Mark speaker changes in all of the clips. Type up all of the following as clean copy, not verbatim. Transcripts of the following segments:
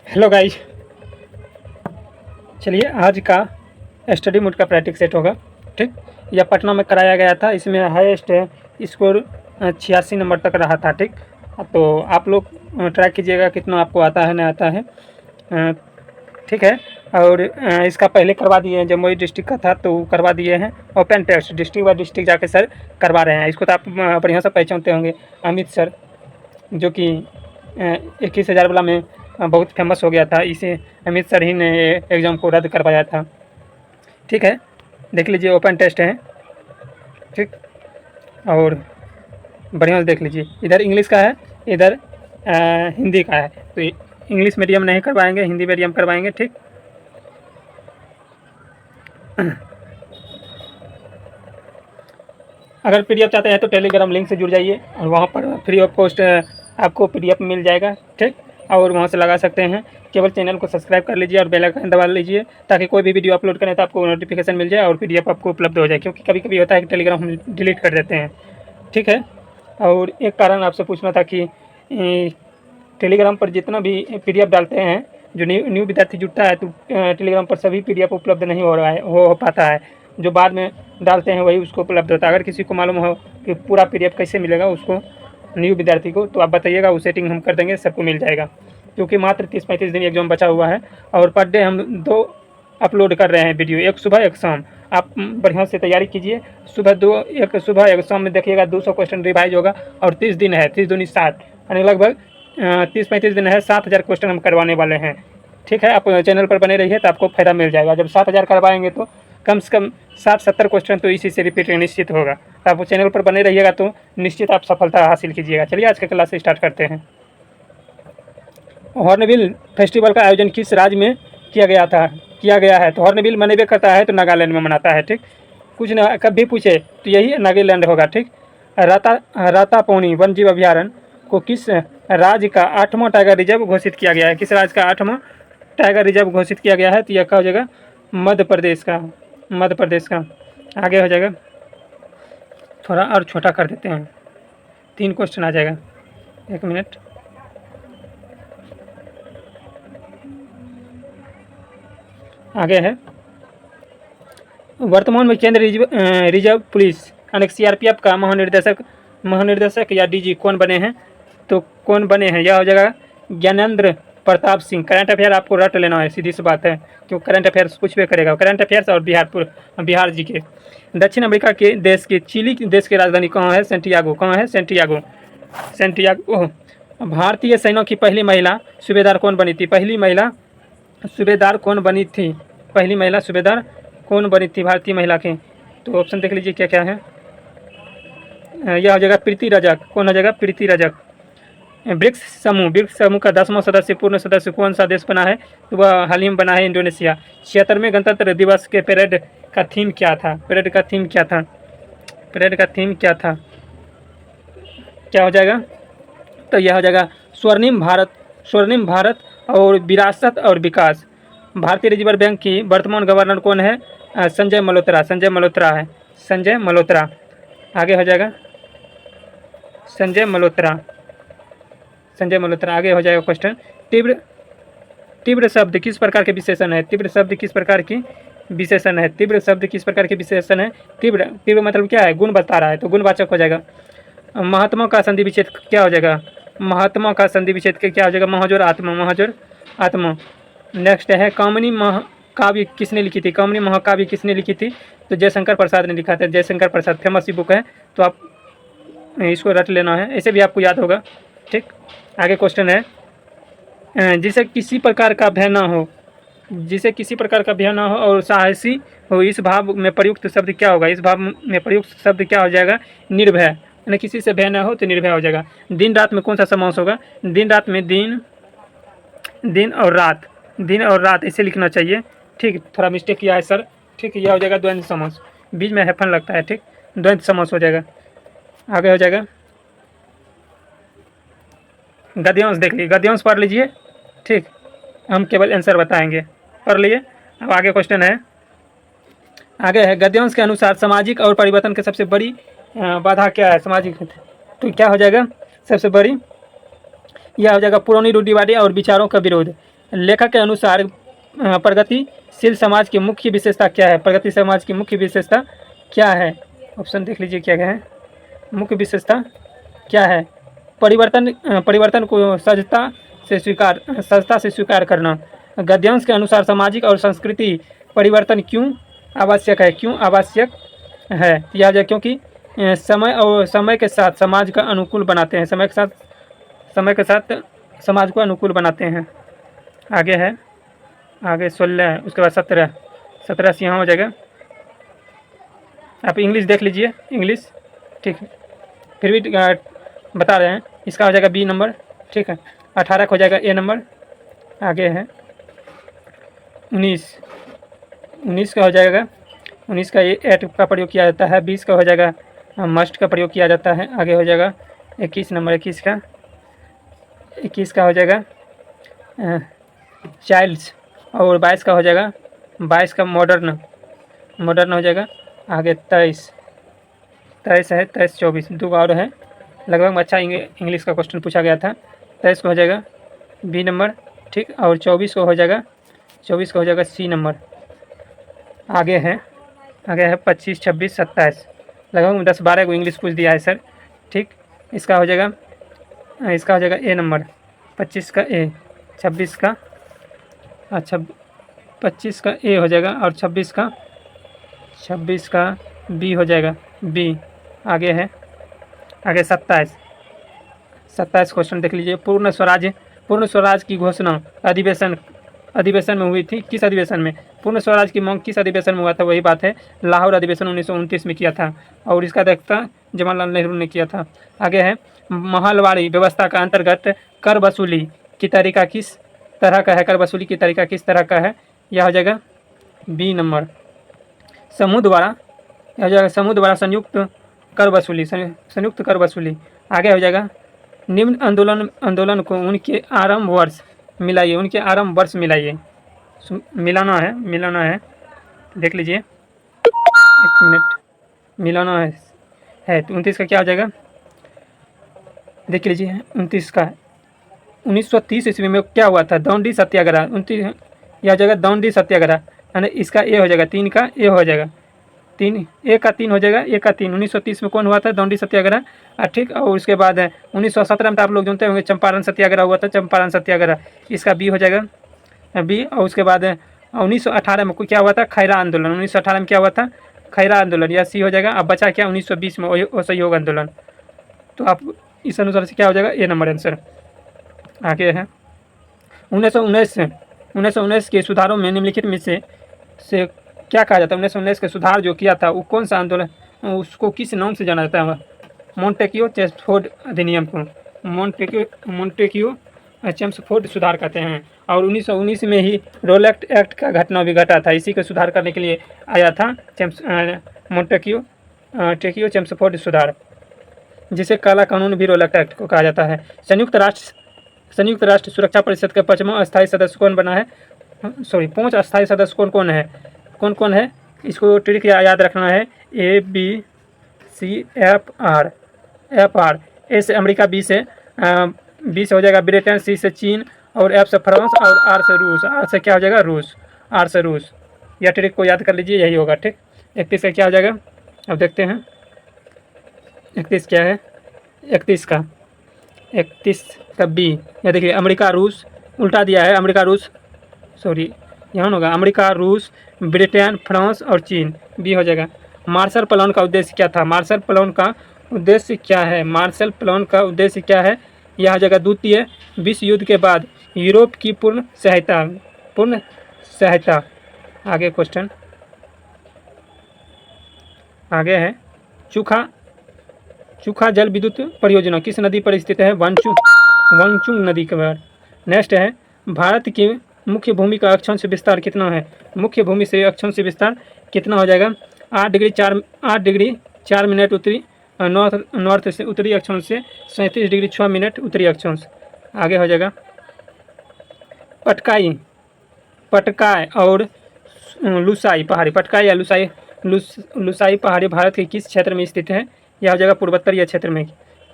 Speaker 1: Hello guys, चलिए आज का स्टडी मोड का प्रैक्टिस सेट होगा। ठीक, यह पटना में कराया गया था। इसमें हाईएस्ट स्कोर 86 नंबर तक रहा था। ठीक, तो आप लोग ट्राई कीजिएगा कितना आपको आता है नहीं आता है। ठीक है, और इसका पहले करवा दिए हैं, जमुई डिस्ट्रिक्ट का था तो करवा दिए हैं। Open test district by district जाके सर करवा रहे हैं। इसको तो आप बढ़िया से पहचानते होंगे, अमित सर, जो कि 21,000 वाला में बहुत फेमस हो गया था। इसे अमित सर ही ने एग्ज़ाम को रद्द करवाया था। ठीक है, देख लीजिए, ओपन टेस्ट है। ठीक, और बढ़िया से देख लीजिए, इधर इंग्लिश का है, इधर हिंदी का है। तो इंग्लिश मीडियम नहीं करवाएंगे, हिंदी मीडियम करवाएंगे। ठीक, अगर पीडीएफ चाहते हैं तो टेलीग्राम लिंक से जुड़ जाइए और वहाँ पर फ्री ऑफ कॉस्ट आपको पीडीएफ मिल जाएगा। ठीक, और वहाँ से लगा सकते हैं। केवल चैनल को सब्सक्राइब कर लीजिए और बेल आइकन दबा लीजिए ताकि कोई भी वीडियो अपलोड करें तो आपको नोटिफिकेशन मिल जाए और पीडीएफ आपको उपलब्ध हो जाए, क्योंकि कभी कभी होता है कि टेलीग्राम हम डिलीट कर देते हैं। ठीक है, और एक कारण आपसे पूछना था कि टेलीग्राम पर जितना भी पीडीएफ डालते हैं, जो न्यू विद्यार्थी जुड़ता है तो टेलीग्राम पर सभी पीडीएफ उपलब्ध नहीं हो रहा है, हो पाता है। जो बाद में डालते हैं वही उसको उपलब्ध होता है। अगर किसी को मालूम हो कि पूरा पीडीएफ कैसे मिलेगा उसको, न्यू विद्यार्थी को, तो आप बताइएगा, वो सेटिंग हम कर देंगे, सबको मिल जाएगा। क्योंकि मात्र 30-35 दिन एग्जाम बचा हुआ है और पर डे हम 2 अपलोड कर रहे हैं वीडियो, एक सुबह एक शाम। आप बढ़िया से तैयारी कीजिए। एक सुबह एक शाम में देखिएगा 200 क्वेश्चन रिवाइज होगा और 30 दिन है, 30 दूनी 60, यानी लगभग 30-35 दिन है। 7,000 क्वेश्चन हम करवाने वाले हैं। ठीक है, आप चैनल पर बने रहिए तो आपको फ़ायदा मिल जाएगा। जब 7,000 करवाएंगे तो कम से कम 60-70 क्वेश्चन तो इसी से रिपीट निश्चित होगा। तो आप चैनल पर बने रहिएगा तो निश्चित आप सफलता हासिल कीजिएगा। चलिए आज का क्लास स्टार्ट करते हैं। हॉर्नबिल फेस्टिवल का आयोजन किस राज्य में किया गया है? तो हॉर्नबिल मनाया करता है तो नागालैंड में मनाता है। ठीक, कुछ न कभी पूछे तो यही नागालैंड होगा। ठीक, रातापौनी वन्यजीव अभयारण्य को किस राज्य का 8वां टाइगर रिजर्व घोषित किया गया है? किस राज्य का 8वां टाइगर रिजर्व घोषित किया गया है? तो यह क्या हो जाएगा? मध्य प्रदेश का। आगे हो जाएगा, थोड़ा और छोटा कर देते हैं, 3 क्वेश्चन आ जाएगा। 1 मिनट, आगे है, वर्तमान में केंद्रीय रिजर्व पुलिस यानी सीआरपीएफ का महानिर्देशक या डीजी कौन बने हैं? तो कौन बने हैं? यह हो जाएगा ज्ञानेंद्र प्रताप सिंह। करंट अफेयर आपको रट लेना है, सीधी सी बात है, क्योंकि करंट अफेयर्स कुछ भी करेगा। करंट अफेयर्स और बिहार जी के। दक्षिण अमेरिका के देश के चिली देश की राजधानी कहाँ है? सेंटियागो। कहाँ है? सेंटियागो। भारतीय सेना की पहली महिला सूबेदार कौन बनी थी? पहली महिला सूबेदार कौन बनी थी भारतीय महिला की? तो ऑप्शन देख लीजिए क्या क्या है। यह हो जाएगा प्रीति रजक। कौन हो जाएगा? प्रीति रजक। ब्रिक्स समूह का 10वां सदस्य पूर्ण सदस्य कौन सा देश बना है? तो वह हाल ही में बना है इंडोनेशिया। 76वें गणतंत्र दिवस के परेड का थीम क्या था? क्या हो जाएगा? तो यह हो जाएगा स्वर्णिम भारत और विरासत और विकास। भारतीय रिजर्व बैंक की वर्तमान गवर्नर कौन है? संजय मल्होत्रा है। संजय मल्होत्रा। आगे हो जाएगा संजय मल्होत्रा। आगे हो जाएगा क्वेश्चन, तीव्र शब्द किस प्रकार के विशेषण है? तीव्र शब्द किस प्रकार की विशेषण है? तीव्र मतलब क्या है? गुण बता रहा है, तो गुणवाचक हो जाएगा। महात्मा का संधि विच्छेद क्या हो जाएगा? क्या हो जाएगा? महजोर आत्मा। नेक्स्ट है, कामिनी महाकाव्य किसने लिखी थी? तो जयशंकर प्रसाद ने लिखा था। जयशंकर प्रसाद फेमस ही बुक है, तो आप इसको रट लेना है, ऐसे भी आपको याद होगा। ठीक, आगे क्वेश्चन है, जिसे किसी प्रकार का भय ना हो और साहसी हो, इस भाव में प्रयुक्त शब्द क्या होगा? हो जाएगा? निर्भय। यानी किसी से भय ना हो तो निर्भय हो जाएगा। दिन रात में कौन सा समास होगा? दिन रात में दिन और रात ऐसे लिखना चाहिए। ठीक, थोड़ा मिस्टेक किया है सर। ठीक, यह हो जाएगा द्वंद्व समास, बीच में हैफन लगता है। ठीक, द्वंद्व समास हो जाएगा। आगे हो जाएगा गद्यांश। देख लीजिए, गद्यांश पढ़ लीजिए। ठीक, हम केवल आंसर बताएंगे, पढ़ लिए। अब आगे क्वेश्चन है, गद्यांश के अनुसार सामाजिक और परिवर्तन की सबसे बड़ी बाधा क्या है? तो क्या हो जाएगा सबसे बड़ी? यह हो जाएगा पुरानी रूढ़िवादी और विचारों का विरोध। लेखक के अनुसार प्रगतिशील समाज की मुख्य विशेषता क्या है? प्रगति समाज की मुख्य विशेषता क्या है? ऑप्शन देख लीजिए क्या है मुख्य विशेषता क्या है? परिवर्तन को सहजता से स्वीकार करना। गद्यांश के अनुसार सामाजिक और संस्कृति परिवर्तन क्यों आवश्यक है? क्यों आवश्यक है? यह जो क्योंकि समय के साथ समाज का अनुकूल बनाते हैं। समय के साथ समाज को अनुकूल बनाते हैं। आगे है, आगे 16 है, उसके बाद 17 से यहाँ हो जाएगा। आप इंग्लिश देख लीजिए, इंग्लिश ठीक है, फिर भी बता रहे हैं। इसका हो जाएगा बी नंबर, ठीक है। 18 का हो जाएगा ए नंबर। आगे है 19 का हो जाएगा, 19 का एट का प्रयोग किया जाता है। 20 का हो जाएगा मस्ट का प्रयोग किया जाता है। आगे हो जाएगा 21 नंबर, 21 का हो जाएगा चाइल्ड्स। और 22 का हो जाएगा, 22 का मॉडर्न हो जाएगा। आगे 23 है, 23 24 दो और है। लगभग अच्छा इंग्लिश का क्वेश्चन पूछा गया था। 23 को हो जाएगा बी नंबर, ठीक। और 24 को हो जाएगा सी नंबर। आगे है 25 26 27 लगभग 10-12 को इंग्लिश पूछ दिया है सर, ठीक। इसका हो जाएगा ए नंबर। 25 का ए, 26 का अच्छा 25 का ए हो जाएगा और 26 का बी हो जाएगा बी। आगे है 27 क्वेश्चन देख लीजिए। पूर्ण स्वराज की घोषणा अधिवेशन में हुई थी। किस अधिवेशन में? पूर्ण स्वराज की मांग किस अधिवेशन में हुआ था? वही बात है, लाहौर अधिवेशन 1929 में किया था। और इसका अध्यक्षता जवाहरलाल नेहरू ने किया था। आगे है महलवाड़ी व्यवस्था का अंतर्गत कर वसूली की तरीका किस तरह का है? कर वसूली की तरीका किस तरह का है? यह हो जाएगा बी नंबर, समूह द्वारा संयुक्त कर वसूली। आगे हो जाएगा निम्न आंदोलन को उनके आरंभ वर्ष मिलाइए। मिलाना है, देख लीजिए, एक मिनट, मिलाना है तो 29 का क्या हो जाएगा? देख लीजिए 29 का 1930 ईस्वी में क्या हुआ था? दांडी सत्याग्रह। 29 यह हो जाएगा दांडी सत्याग्रह, यानी इसका ए हो जाएगा, 3 का ए हो जाएगा, 3 ए का 3 हो जाएगा, ए का 3। 1930 में कौन हुआ था? दांडी सत्याग्रह, ठीक। और उसके बाद 1917 में तो आप लोग जानते होंगे चंपारण सत्याग्रह हुआ था, चंपारण सत्याग्रह, इसका बी हो जाएगा बी। और उसके बाद 1918 में क्या हुआ था? खैरा आंदोलन। 1918 में क्या हुआ था? खैरा आंदोलन, यह सी हो जाएगा। अब बचा क्या? 1920 में असहयोग आंदोलन। तो आप इस अनुसार से क्या हो जाएगा? ए नंबर आंसर। आगे है 1919 के सुधारों में निम्नलिखित में से क्या कहा जाता है? 1919 के सुधार जो किया था वो कौन सा आंदोलन, उसको किस नाम से जाना जाता है? मॉन्टेक्यू चेम्सफोर्ड अधिनियम को मॉन्टेक्यू चेम्सफोर्ड सुधार कहते हैं। और 1919 में ही रोलेक्ट एक्ट का घटना भी घटा था। इसी को सुधार करने के लिए आया था मॉन्टेक्यू चेम्सफोर्ड सुधार, जिसे काला कानून भी रोलेक्ट एक्ट को कहा जाता है। संयुक्त राष्ट्र सुरक्षा परिषद का 5वां अस्थायी सदस्य कौन बना है? 5 अस्थायी सदस्य कौन है? इसको ट्रिक याद रखना है। A B C F R। ए से अमेरिका, बी से हो जाएगा ब्रिटेन, सी से चीन, और एफ से फ्रांस, और आर से रूस। आर से क्या हो जाएगा? रूस। यह ट्रिक को याद कर लीजिए, यही होगा, ठीक। 31 का क्या हो जाएगा? अब देखते हैं 31 क्या है। 31 का बी। यह देखिए अमेरिका रूस, उल्टा दिया है, अमेरिका रूस, सॉरी यहाँ होगा अमेरिका रूस ब्रिटेन फ्रांस और चीन, बी हो जाएगा। मार्शल प्लान का उद्देश्य क्या था? मार्शल प्लान का उद्देश्य क्या है? यह हो जाएगा द्वितीय विश्व युद्ध के बाद यूरोप की पूर्ण सहायता। आगे क्वेश्चन आगे है चूखा जल विद्युत परियोजना किस नदी पर स्थित है? वांगचुंग नदी के पर। नेक्स्ट है भारत की मुख्य भूमि का अक्षांश विस्तार कितना है? मुख्य भूमि से अक्षांश विस्तार कितना हो जाएगा? 8 डिग्री 4 मिनट उत्तरी नॉर्थ से उत्तरी अक्षांश से 37 डिग्री 6 मिनट उत्तरी अक्षांश। आगे हो जाएगा पटकाई और लुसाई पहाड़ी। पटकाई या लुसाई पहाड़ी भारत के किस क्षेत्र में स्थित है? यह हो जाएगा पूर्वोत्तरीय क्षेत्र में।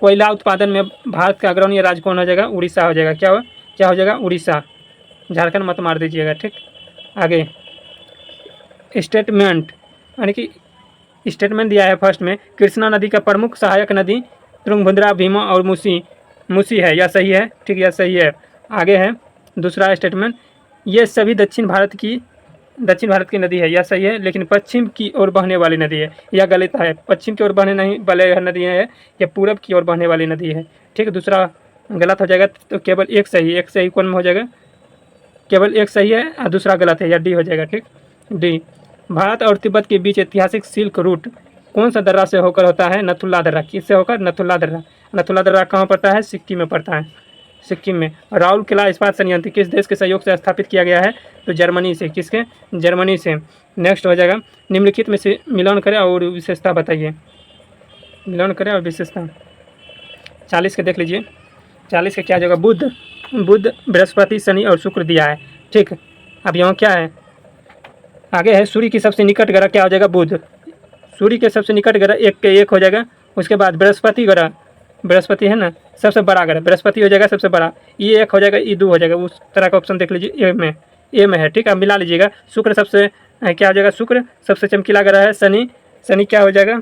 Speaker 1: कोयला उत्पादन में भारत का अग्रणी राज्य कौन हो जाएगा? उड़ीसा हो जाएगा। क्या हो जाएगा? उड़ीसा। झारखंड मत मार दीजिएगा, ठीक। आगे स्टेटमेंट, यानी कि स्टेटमेंट दिया है फर्स्ट में, कृष्णा नदी का प्रमुख सहायक नदी तुंगभद्रा, भीमा और मूसी है, यह सही है, ठीक, यह सही है। आगे है दूसरा स्टेटमेंट, ये सभी दक्षिण भारत की नदी है, यह सही है, लेकिन पश्चिम की ओर बहने वाली नदी है, यह गलत है। पश्चिम की ओर बहने नहीं वाली नदी है, यह पूरब की ओर बहने वाली नदी है, ठीक। दूसरा गलत हो जाएगा, तो केवल एक सही कौन में हो जाएगा, केवल एक सही है और दूसरा गलत है, या डी हो जाएगा, ठीक। डी, भारत और तिब्बत के बीच ऐतिहासिक सिल्क रूट कौन सा दर्रा से होकर होता है, नथुला दर्रा, किससे होकर, नथुला दर्रा। नथुला दर्रा कहाँ पड़ता है, सिक्किम में पड़ता है, सिक्किम में। राउरकेला इस्पात संयंत्र किस देश के सहयोग से स्थापित किया गया है, तो जर्मनी से, किसके, जर्मनी से। नेक्स्ट हो जाएगा, निम्नलिखित में से मिलान करें और विशेषता बताइए, मिलान करें और विशेषता। 40 के देख लीजिए, 40 का क्या जगह, बुध, बृहस्पति, शनि और शुक्र दिया है, ठीक। अब यहाँ क्या है, आगे है सूर्य की सबसे निकट ग्रह क्या हो जाएगा, बुध। सूर्य के सबसे निकट ग्रह एक के एक हो जाएगा। उसके बाद बृहस्पति ग्रह, बृहस्पति है ना सबसे बड़ा ग्रह, बृहस्पति हो जाएगा सबसे बड़ा, ये एक हो जाएगा, ये दो हो जाएगा, उस तरह का ऑप्शन देख लीजिए, ए में है, ठीक। अब मिला लीजिएगा, शुक्र सबसे क्या हो जाएगा, शुक्र सबसे चमकीला ग्रह है, शनि क्या हो जाएगा,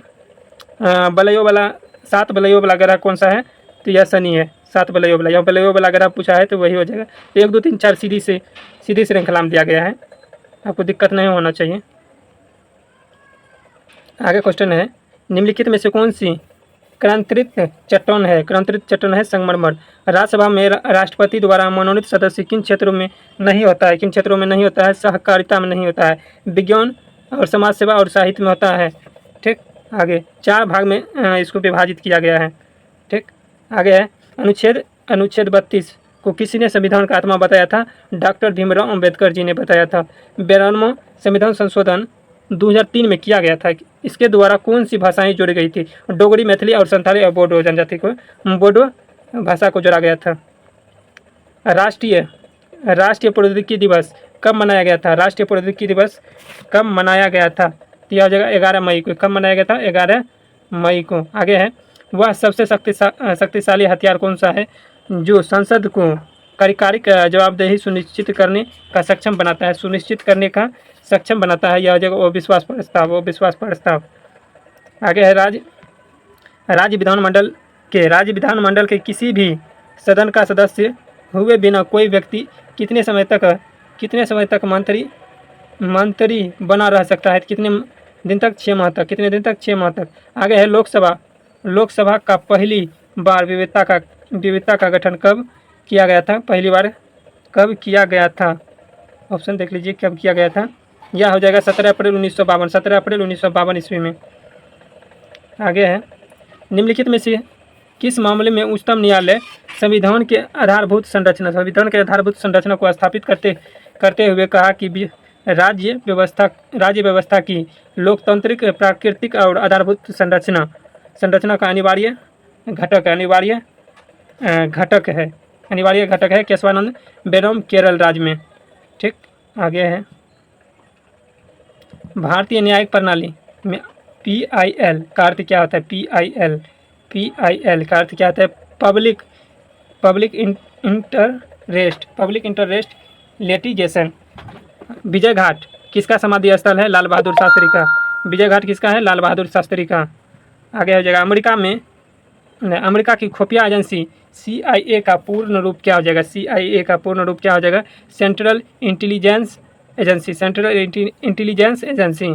Speaker 1: बलयों वाला, 7 बलयों वाला ग्रह कौन सा है, तो यह शनि है, 7 बलयों वाला, यहाँ बलयों वाला ग्रह पूछा है तो वही हो जाएगा। 1 2 3 4 सीधी श्रृंखला में दिया गया है, आपको दिक्कत नहीं होना चाहिए। आगे क्वेश्चन है, निम्नलिखित में से कौन सी क्रांतिरित चट्टान है, संगमरमर। राज्यसभा में राष्ट्रपति द्वारा मनोनीत सदस्य किन क्षेत्रों में नहीं होता है, सहकारिता में नहीं होता है, विज्ञान और समाज सेवा और साहित्य में होता है, ठीक। आगे 4 भाग में इसको विभाजित किया गया है, ठीक। आगे है अनुच्छेद 32 को किसी ने संविधान का आत्मा बताया था, डॉक्टर भीमराव अंबेडकर जी ने बताया था। 92वां संविधान संशोधन 2003 में किया गया था, इसके द्वारा कौन सी भाषाएं जोड़ी गई थी, डोगरी, मैथिली और संथाली और बोडो जनजाति को, बोडो भाषा को जोड़ा गया था। राष्ट्रीय प्रौद्योगिकी दिवस कब मनाया गया था, राष्ट्रीय प्रौद्योगिकी दिवस कब मनाया गया था, तो यह हो जाएगा 11 मई को। कब मनाया गया था, 11 मई को। आगे है, वह सबसे शक्तिशाली हथियार कौन सा है, जो संसद को कार्यकारिक जवाबदेही सुनिश्चित करने का सक्षम बनाता है, यह जगह विश्वास प्रस्ताव। आगे है, राज्य विधानमंडल के किसी भी सदन का सदस्य हुए बिना कोई व्यक्ति कितने समय तक मंत्री बना रह सकता है, कितने दिन तक, 6 माह तक, कितने दिन तक, 6 माह तक। आगे है, लोकसभा का पहली बार विविधता का गठन कब किया गया था, पहली बार कब किया गया था, ऑप्शन देख लीजिए कब किया गया था, यह हो जाएगा 17 अप्रैल 1952 ईस्वी में। आगे है, निम्नलिखित में से किस मामले में उच्चतम न्यायालय संविधान के आधारभूत संरचना को स्थापित करते हुए कहा कि राज्य व्यवस्था की लोकतांत्रिक, प्राकृतिक और आधारभूत संरचना का अनिवार्य घटक है, केशवानंद बैरम, केरल राज्य में, ठीक। आगे है, भारतीय न्यायिक प्रणाली में PIL का अर्थ क्या होता है, PIL का अर्थ क्या होता है, public interest litigation. Vijay Ghat किसका समाधि स्थल है, लाल बहादुर शास्त्री का। विजय घाट किसका है, लाल बहादुर शास्त्री का। आगे हो जाएगा, अमेरिका की खुफिया एजेंसी CIA का पूर्ण रूप क्या हो जाएगा, सेंट्रल इंटेलिजेंस एजेंसी।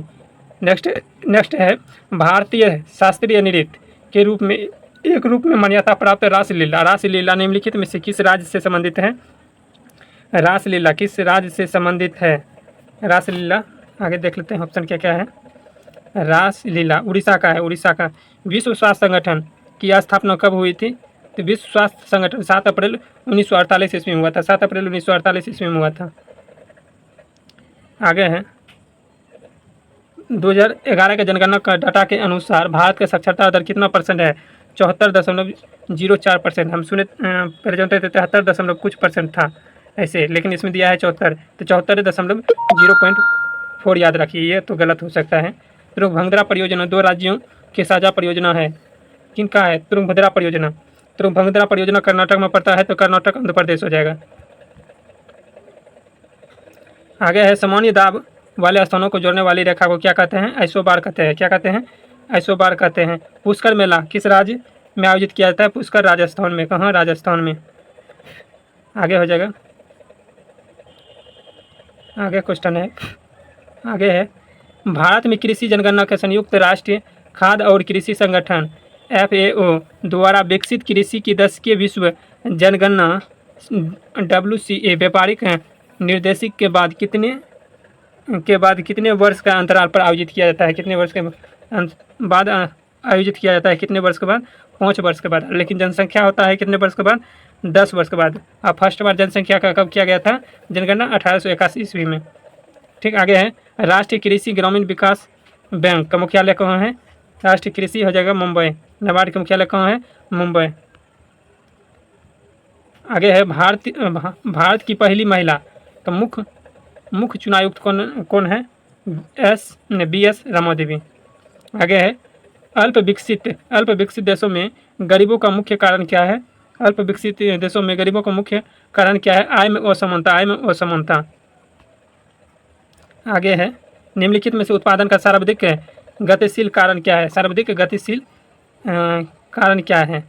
Speaker 1: नेक्स्ट है, भारतीय शास्त्रीय नृत्य के रूप में मान्यता प्राप्त रासलीला निम्नलिखित में से किस राज्य से संबंधित है, रासलीला किस राज्य से संबंधित है, रासलीला। आगे देख लेते हैं ऑप्शन क्या है, रासलीला उड़ीसा का है, विश्व स्वास्थ्य संगठन की स्थापना कब हुई थी, तो विश्व स्वास्थ्य संगठन 7 अप्रैल 1948 ईस्वी में हुआ था, 7 अप्रैल 1948 ईस्वी में हुआ था। आगे है, 2011 के जनगणना का डाटा के अनुसार भारत का साक्षरता दर कितना % है, 74.04%। हम सुने पहले जानते थे 73 कुछ % था ऐसे, लेकिन इसमें दिया है 74, तो 74.0.4 याद रखिए, ये तो गलत हो सकता है। तुंगभद्रा परियोजना 2 राज्यों के साझा परियोजना है, किनका है, तुंगभद्रा परियोजना कर्नाटक में पड़ता है, तो कर्नाटक आंध्र प्रदेश हो जाएगा। आगे है सामान्य दाब वाले स्थानों को जोड़ने वाली रेखा को क्या कहते हैं? आइसोबार कहते हैं। क्या कहते हैं? आइसोबार कहते हैं। पुष्कर मेला किस राज्य में आयोजित किया जाता है? पुष्कर राजस्थान में। कहाँ? राजस्थान में। आगे हो जाएगा, आगे क्वेश्चन है, आगे है भारत में कृषि जनगणना के संयुक्त राष्ट्र खाद्य और कृषि संगठन FAO द्वारा विकसित कृषि की 10वीं विश्व जनगणना WCA व्यापारिक निर्देशिक के बाद कितने वर्ष का अंतराल पर आयोजित किया जाता है? कितने वर्ष के बाद आयोजित किया जाता है? कितने वर्ष के बाद? 5 वर्ष के बाद। लेकिन जनसंख्या होता है कितने वर्ष के बाद? 10 वर्ष के बाद। अब फर्स्ट बार जनसंख्या का कब किया गया था? जनगणना 1881 ईस्वी में। ठीक, आगे है राष्ट्रीय कृषि ग्रामीण विकास बैंक का मुख्यालय कहाँ है? राष्ट्रीय कृषि हो जाएगा मुंबई। नाबार्ड का मुख्यालय कहाँ है? मुंबई। आगे है भारत की पहली महिला तो मुख्य चुनाव आयुक्त कौन है? BS रमा देवी। आगे है अल्प विकसित देशों में गरीबों का मुख्य कारण क्या है? अल्प विकसित देशों में गरीबों का मुख्य कारण क्या है? आय में असमानता। आगे है निम्नलिखित में से उत्पादन का सर्वाधिक गतिशील कारण क्या है? सर्वाधिक गतिशील कारण क्या है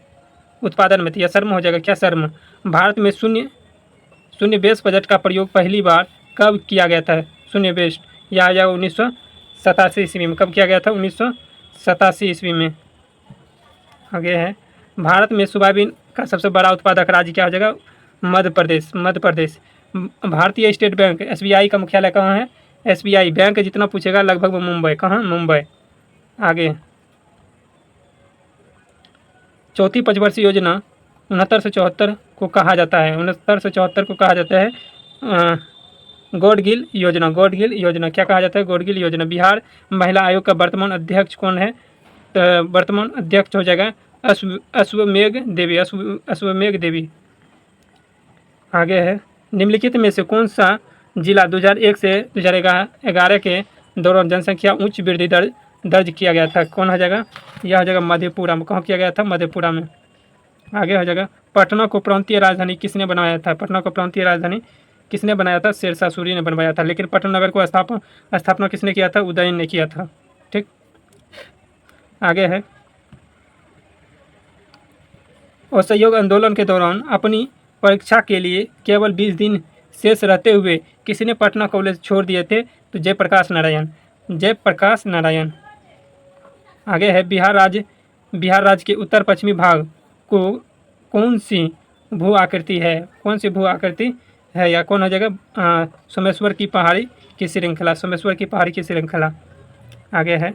Speaker 1: उत्पादन में? तो यह श्रम हो जाएगा। क्या श्रम? भारत में शून्य बेस बजट का प्रयोग पहली बार कब किया गया था? शून्य बेस यह आ जाएगा 1987 ईस्वी में। कब किया गया था? 1987 ईस्वी में। आगे है भारत में सोयाबीन का सबसे बड़ा उत्पादक राज्य क्या हो जाएगा? मध्य प्रदेश। भारतीय स्टेट बैंक SBI का मुख्यालय कहाँ है? SBI बैंक जितना पूछेगा लगभग मुंबई। कहाँ? मुंबई। आगे चौथी पंचवर्षीय योजना 69 से 74 को कहा जाता है। 69 से 74 को कहा जाता है गॉडगिल योजना। क्या कहा जाता है? गॉडगिल योजना। बिहार महिला आयोग का वर्तमान अध्यक्ष कौन है? तो वर्तमान अध्यक्ष हो जाएगा अश्वमेघ देवी। आगे है निम्नलिखित में से कौन सा जिला 2001 से 2011 के दौरान जनसंख्या उच्च वृद्धि दर्ज किया गया था? कौन हो जाएगा? यह हो जाएगा मधेपुरा में। कहाँ किया गया था? मधेपुरा में। आगे हो जाएगा पटना को प्रांतीय राजधानी किसने बनाया था? पटना को प्रांतीय राजधानी किसने बनाया था? शेरशाह सूरी ने बनवाया था। लेकिन पटना नगर को स्थापना किसने किया था? उदयन ने किया था। ठीक, आगे है असहयोग आंदोलन के दौरान अपनी परीक्षा के लिए केवल 20 दिन शेष रहते हुए किसने पटना कॉलेज छोड़ दिए थे? तो जयप्रकाश नारायण। आगे है बिहार राज्य के उत्तर पश्चिमी भाग को कौन सी भू आकृति है? या कौन हो जाएगा? सोमेश्वर की पहाड़ी की श्रृंखला। आगे है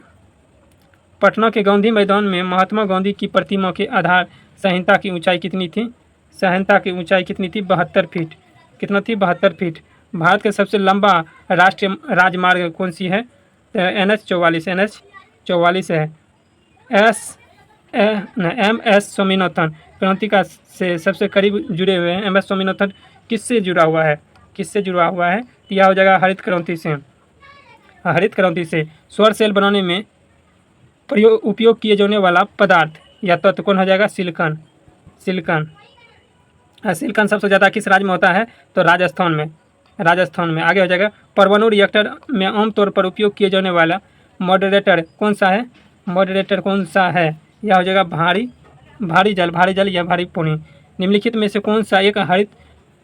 Speaker 1: पटना के गांधी मैदान में महात्मा गांधी की प्रतिमा के आधार संहिता की ऊंचाई कितनी थी? 72 फीट। कितना थी? 72 फीट। भारत का सबसे लंबा राष्ट्रीय राजमार्ग कौन सी है? NH 44 है। MS स्वामीनाथन क्रांतिका से सबसे करीब जुड़े हुए हैं। MS स्वामीनाथन किससे जुड़ा हुआ है? यह हो जाएगा हरित क्रांति से। सौर सेल बनाने में उपयोग किए जाने वाला पदार्थ या तत्व कौन हो जाएगा? सिलिकॉन। सिलिकॉन सबसे ज़्यादा किस राज्य में होता है? तो राजस्थान में। आगे हो जाएगा परमाणु रिएक्टर में आमतौर पर उपयोग किए जाने वाला मॉडरेटर कौन सा है? यह हो जाएगा भारी जल या भारी पानी। निम्नलिखित में से कौन सा एक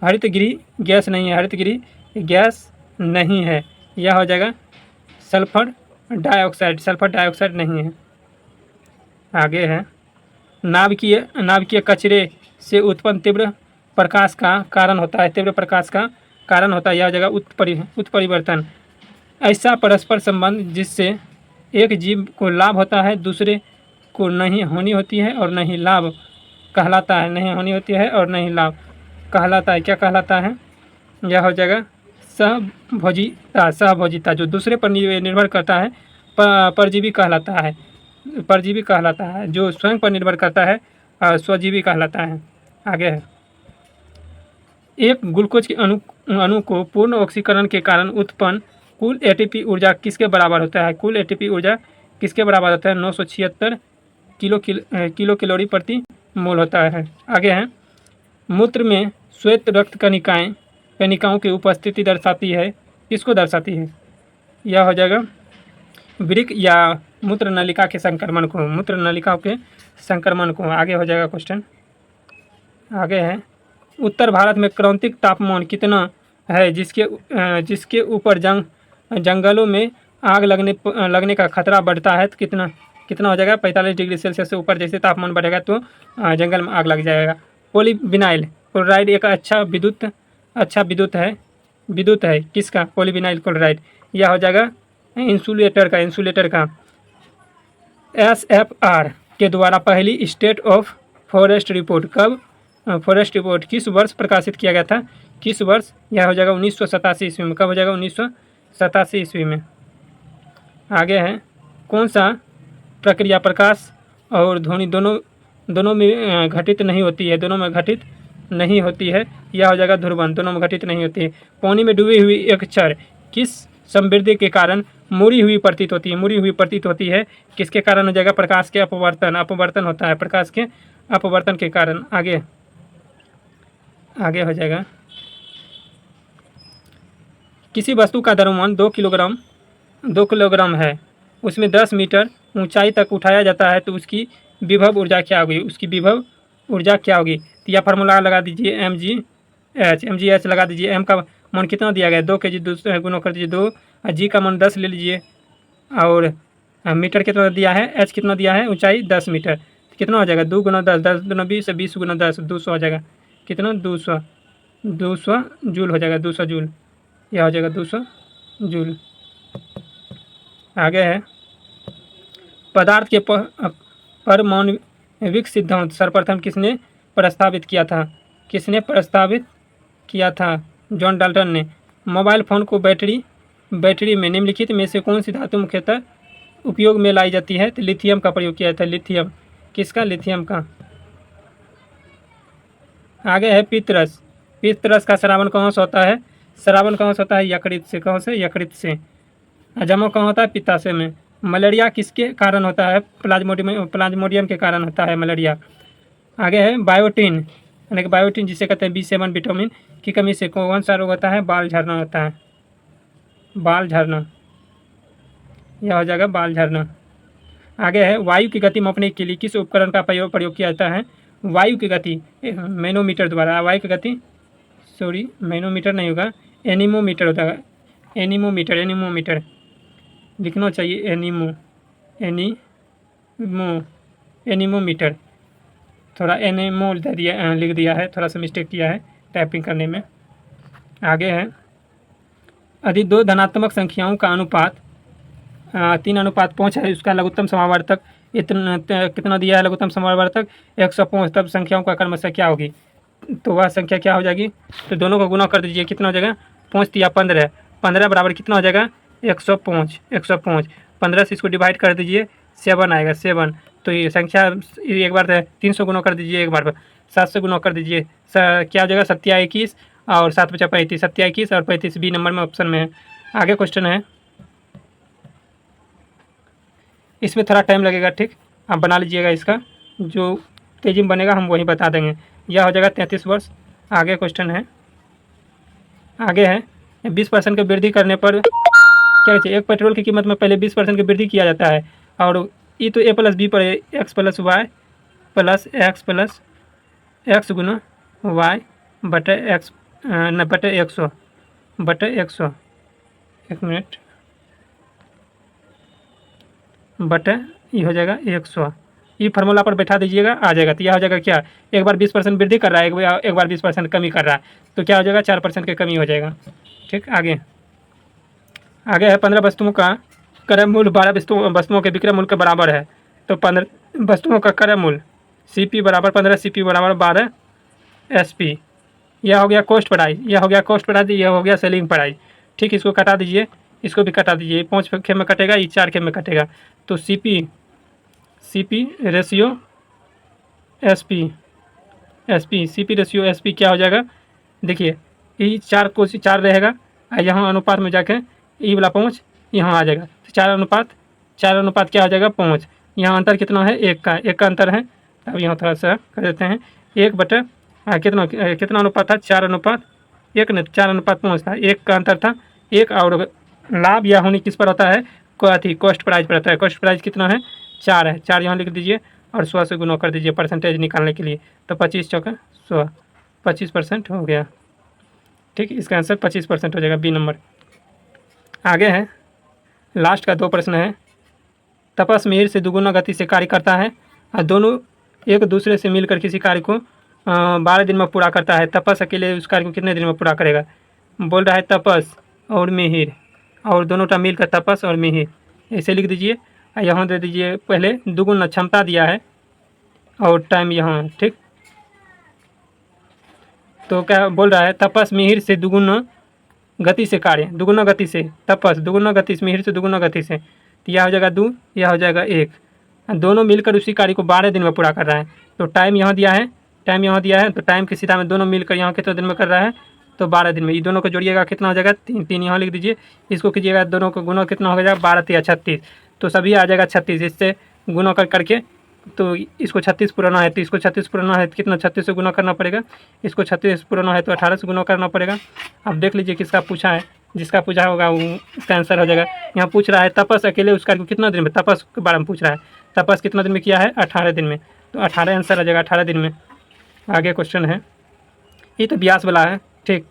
Speaker 1: हरितगृह गैस नहीं है? यह हो जाएगा सल्फर डाइऑक्साइड नहीं है। आगे है नाभिकीय कचरे से उत्पन्न तीव्र प्रकाश का कारण होता है। यह हो जाएगा उत्परिवर्तन। ऐसा परस्पर संबंध जिससे एक जीव को लाभ होता है दूसरे को नहीं हानि होती है और नहीं लाभ कहलाता है। क्या कहलाता है? यह हो जाएगा सहभोजिता। जो दूसरे पर निर्भर करता है परजीवी कहलाता है। जो स्वयं पर निर्भर करता है स्वजीवी कहलाता है। आगे है एक ग्लूकोज के अणु को पूर्ण ऑक्सीकरण के कारण उत्पन्न कुल ATP ऊर्जा किसके बराबर होता है? 976 किलो कैलोरी प्रति मोल होता है। आगे है मूत्र में श्वेत रक्त कणिकाओं की उपस्थिति दर्शाती है किसको दर्शाती है? यह हो जाएगा वृक्क या मूत्र नलिका के संक्रमण को, मूत्र नलिकाओं के संक्रमण को। आगे हो जाएगा क्वेश्चन, आगे है उत्तर भारत में क्रांतिक तापमान कितना है जिसके ऊपर जंगलों में आग लगने का खतरा बढ़ता है? तो कितना हो जाएगा? 45 डिग्री सेल्सियस से ऊपर जैसे तापमान बढ़ेगा तो जंगल में आग लग जाएगा। पॉलीविनाइल क्लोराइड एक अच्छा विद्युत है किसका? Polyvinyl chloride. यह हो जाएगा इंसुलेटर का। SFR के द्वारा पहली स्टेट ऑफ फॉरेस्ट रिपोर्ट किस वर्ष प्रकाशित किया गया था? किस वर्ष? यह हो जाएगा 1987 ईस्वी में। कब हो जाएगा? 1987 ईस्वी में। आगे है कौन सा प्रक्रिया प्रकाश और ध्वनि दोनों में घटित नहीं होती है? दोनों में घटित नहीं होती है। यह हो जाएगा ध्रुवण, दोनों में घटित नहीं होती है। पानी में डूबी हुई एक क्षण किस समृद्धि के कारण मुड़ी हुई प्रतीत होती है? किसके कारण हो जाएगा? प्रकाश के अपवर्तन होता है, प्रकाश के अपवर्तन के कारण। आगे हो जाएगा किसी वस्तु का द्रव्यमान 2 किलोग्राम है, उसमें 10 मीटर ऊंचाई तक उठाया जाता है तो उसकी विभव ऊर्जा क्या होगी? तो यह फार्मूला लगा दीजिए mgh लगा दीजिए। m का मान कितना दिया गया? 2 kg, गुना कर दीजिए 2, g का मान 10 ले लीजिए, और मीटर कितना दिया है? h कितना दिया है? ऊंचाई 10 मीटर। तो कितना हो जाएगा? 2 गुना 10, 10 गुना 20, 20 गुना 10, 200 हो जाएगा। कितना? 200 जूल हो जाएगा, 200 जूल। यह हो जाएगा 200 जूल। आगे है पदार्थ के परमाणविक सिद्धांत सर्वप्रथम किसने प्रस्तावित किया था? जॉन डाल्टन ने। मोबाइल फ़ोन को बैटरी में निम्नलिखित में से कौन सी धातु मुख्यतः उपयोग में लाई जाती है? तो लिथियम का प्रयोग किया था। लिथियम किसका? लिथियम का। आगे है पित्तरस का श्रावण कहाँ से होता है? श्रावण कहाँ से होता है? यकृत से। कहाँ से? यकृत से। जमा कहाँ होता है? पित्ताशय में। मलेरिया किसके कारण होता है? प्लाज्मोडियम के कारण होता है मलेरिया। आगे है बायोटीन, यानी कि बायोटीन जिसे कहते हैं B7 विटामिन की कमी से कौन सा रोग होता है? बाल झड़ना होता है, बाल झड़ना। यह हो जाएगा बाल झड़ना। आगे है वायु की गति मापने के लिए किस उपकरण का प्रयोग किया जाता है? वायु की गति मैनोमीटर द्वारा। वायु की गति मैनोमीटर नहीं होगा, एनीमोमीटर होता है। एनीमोमीटर लिखना चाहिए। एनीमोमीटर, थोड़ा एनीमो लिख दिया है, थोड़ा सा मिस्टेक किया है टाइपिंग करने में। आगे है यदि दो धनात्मक संख्याओं का अनुपात 3:5 है, उसका लघुत्तम समावर्तक कितना दिया है? लघुत्तम समावर्तक 105। तब संख्याओं का क्रमशः क्या होगी? तो वह संख्या क्या हो जाएगी? तो दोनों को गुना कर दीजिए। कितना हो जाएगा? 5 या 15, 15 बराबर कितना हो जाएगा? 105। 15 से इसको डिवाइड कर दीजिए, 7 आएगा, 7। तो ये संख्या एक बार 300 गुना कर दीजिए, एक बार 7 से गुना कर दीजिए, क्या हो जाएगा? 27 और 7 बचा 35, 27 और 35 बी नंबर में ऑप्शन में है। आगे क्वेश्चन है, इसमें थोड़ा टाइम लगेगा, ठीक, आप बना लीजिएगा। इसका जो तेजी में बनेगा हम वही बता देंगे। यह हो जाएगा 33 वर्ष। आगे क्वेश्चन है, आगे है 20% की वृद्धि करने पर क्या चाहिए? एक पेट्रोल की कीमत में पहले 20% की वृद्धि किया जाता है, और ये तो A+B पर x + y प्लस x गुना y बटे 100 एक मिनट बटे ये हो जाएगा 100। ये फार्मूला पर बैठा दीजिएगा, आ जाएगा। तो यह हो जाएगा क्या? एक बार 20% वृद्धि कर रहा है, एक बार 20% कमी कर रहा है, तो क्या हो जाएगा? 4% की कमी हो जाएगा। ठीक, आगे है 15 वस्तुओं का क्रय मूल्य 12 वस्तुओं के विक्रय मूल्य के बराबर है, तो 15 वस्तुओं का क्रय मूल्य CP बराबर 15 CP बराबर 12 SP। यह हो गया कॉस्ट प्राइस, यह हो गया सेलिंग प्राइस। ठीक, इसको कटा दीजिए, इसको भी कटा दीजिए। 5 खेप में कटेगा, ये 4 खेप में कटेगा, तो CP ratio SP CP ratio SP क्या हो जाएगा? देखिए, ये 4 को 4 रहेगा, यहाँ अनुपात में जाके ये वाला 5 यहाँ आ जाएगा, तो 4 अनुपात क्या हो जाएगा? 5। यहाँ अंतर कितना है? 1 का अंतर है। अब यहाँ थोड़ा सा कर देते हैं, 1 बटे कितना अनुपात था? 4:1 ने, 4:5 था, 1 का अंतर था, एक, और लाभ या हानि किस पर होता है, कॉस्ट प्राइस पर होता है। कॉस्ट प्राइस कितना है, 4 है, 4 यहाँ लिख दीजिए और 100 से गुना कर दीजिए परसेंटेज निकालने के लिए। तो 25 चौका 100, 25% हो गया। ठीक, इसका आंसर 25% हो जाएगा, बी नंबर। आगे है लास्ट का 2 प्रश्न है। तपस मिहिर से दुगुना गति से कार्य करता है और दोनों एक दूसरे से मिलकर किसी कार्य को 12 दिन में पूरा करता है। तपस अकेले उस कार्य को कितने दिन में पूरा करेगा। बोल रहा है तपस और मिहिर, और दोनों का मिलकर तपस और मिहिर, ऐसे लिख दीजिए। यहाँ दे दीजिए पहले दुगुना क्षमता दिया है और टाइम यहाँ। ठीक, तो क्या बोल रहा है, तपस मिहिर से दुगुना गति से कार्य, दुगुना गति से तपस, दुगुना गति से मिहिर से दुगुना गति से, तो यह हो जाएगा 2, यह हो जाएगा 1। दोनों मिलकर उसी कार्य को 12 दिन में पूरा कर रहा है। तो टाइम यहाँ दिया है, टाइम यहाँ दिया है, तो टाइम की सीधा में दोनों मिलकर यहाँ कितने दिन में कर रहा है, तो 12 दिन में। ये दोनों को जोड़िएगा कितना हो जाएगा, 3, 3 यहाँ लिख दीजिए। इसको कीजिएगा, दोनों को गुना कितना हो जाएगा, 12 3 36, तो सभी आ जाएगा 36। इससे गुना करके तो इसको 36 पुराना है, तो इसको 36 पुराना है, कितना 36 से गुना करना पड़ेगा। इसको 36 पुराना है तो 18 से गुना करना पड़ेगा। अब देख लीजिए किसका पूछा है, जिसका पूछा होगा वो इसका आंसर हो जाएगा। यहाँ पूछ रहा है तपस अकेले उस कार्य को कितना दिन में, तपस के बारे में पूछ रहा है। तपस कितना दिन में किया है, 18 दिन में, तो 18 आंसर आ जाएगा, 18 दिन में। आगे क्वेश्चन है, ये तो ब्यास वाला है। ठीक,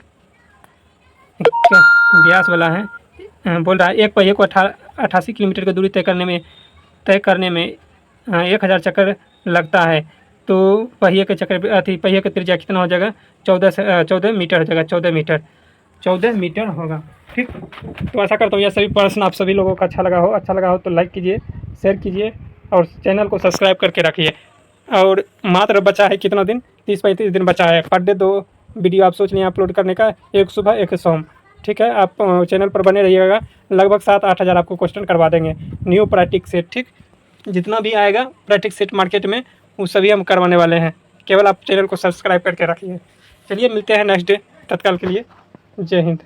Speaker 1: ब्यास वाला है। बोल रहा है एक पहिए को 88 किलोमीटर की दूरी तय करने में 1000 चक्कर लगता है, तो पहिए के चक्कर पहिए का त्रिज्या कितना हो जाएगा, 14 मीटर हो जाएगा, 14 मीटर होगा। ठीक, तो ऐसा करता हूँ यह सभी प्रश्न आप सभी लोगों का अच्छा लगा हो तो लाइक कीजिए, शेयर कीजिए और चैनल को सब्सक्राइब करके रखिए। और मात्र बचा है कितना दिन, 30-35 दिन बचा है। पर डे 2 वीडियो आप सोच लें अपलोड करने का, एक सुबह एक शाम। ठीक है, आप चैनल पर बने रहिएगा। लगभग 7-8 हज़ार आपको क्वेश्चन करवा देंगे, न्यू प्रैक्टिस सेट। ठीक, जितना भी आएगा प्रैक्टिस सेट मार्केट में वो सभी हम करवाने वाले हैं, केवल आप चैनल को सब्सक्राइब करके रखिए। चलिए मिलते हैं नेक्स्ट डे, तत्काल के लिए जय हिंद।